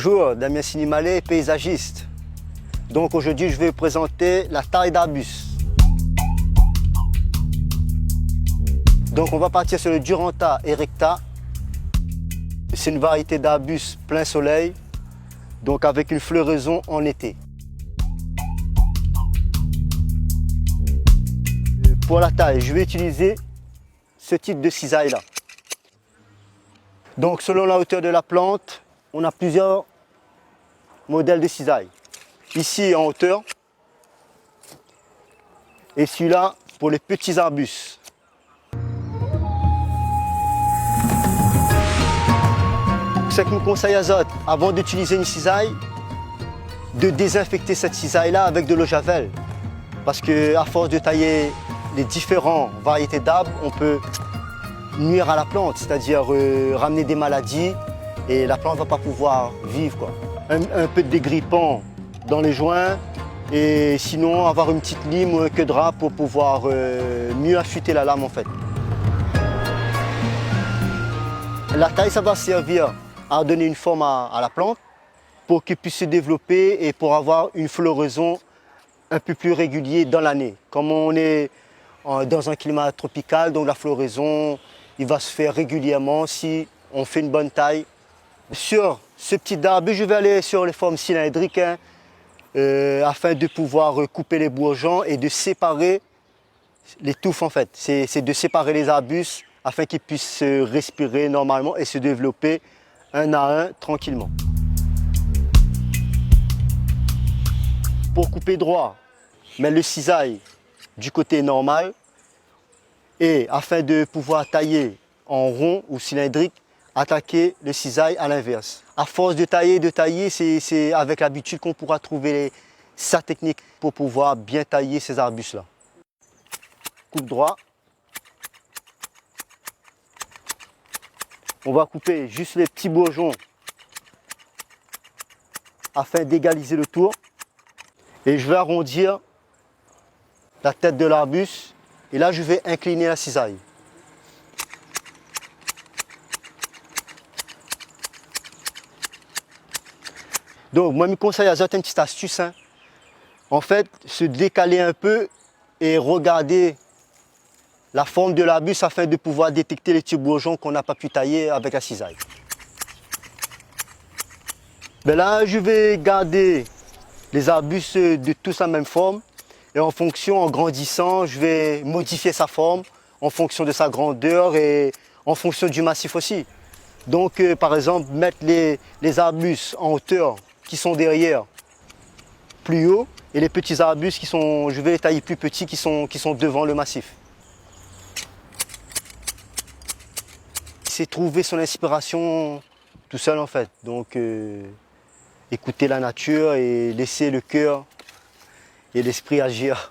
Bonjour, Damien Sinimalé, paysagiste. Donc aujourd'hui, je vais vous présenter la taille d'arbus. Donc on va partir sur le Duranta erecta. C'est une variété d'arbus plein soleil, donc avec une floraison en été. Pour la taille, je vais utiliser ce type de cisaille là. Donc selon la hauteur de la plante, on a plusieurs modèles de cisaille. Ici en hauteur et celui-là pour les petits arbustes. Ce que nous conseille Azote, avant d'utiliser une cisaille, de désinfecter cette cisaille-là avec de l'eau javel. Parce qu'à force de tailler les différentes variétés d'arbres, on peut nuire à la plante, c'est-à-dire ramener des maladies et la plante ne va pas pouvoir vivre, quoi. Un peu de dégrippant dans les joints et sinon avoir une petite lime ou un queue de rat pour pouvoir mieux affûter la lame en fait. La taille, ça va servir à donner une forme à la plante pour qu'elle puisse se développer et pour avoir une floraison un peu plus régulière dans l'année. Comme on est dans un climat tropical, donc la floraison il va se faire régulièrement si on fait une bonne taille. Sur ce petit arbre, je vais aller sur les formes cylindriques afin de pouvoir couper les bourgeons et de séparer les touffes en fait. C'est de séparer les arbustes afin qu'ils puissent respirer normalement et se développer un à un tranquillement. Pour couper droit, mettre le cisaille du côté normal et afin de pouvoir tailler en rond ou cylindrique, attaquer le cisaille à l'inverse. À force de tailler, c'est avec l'habitude qu'on pourra trouver sa technique pour pouvoir bien tailler ces arbustes-là. Coupe droit. On va couper juste les petits bourgeons afin d'égaliser le tour. Et je vais arrondir la tête de l'arbuste. Et là, je vais incliner la cisaille. Donc, moi, je me conseille à Azote une petite astuce. En fait, se décaler un peu et regarder la forme de l'arbuste afin de pouvoir détecter les petits bourgeons qu'on n'a pas pu tailler avec la cisaille. Ben là, je vais garder les arbustes de tous la même forme. Et en fonction, en grandissant, je vais modifier sa forme en fonction de sa grandeur et en fonction du massif aussi. Donc, par exemple, mettre les arbustes en hauteur qui sont derrière plus haut et les petits arbustes je vais les tailler plus petits qui sont devant le massif. C'est trouver son inspiration tout seul en fait. Donc écouter la nature et laisser le cœur et l'esprit agir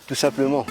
tout simplement.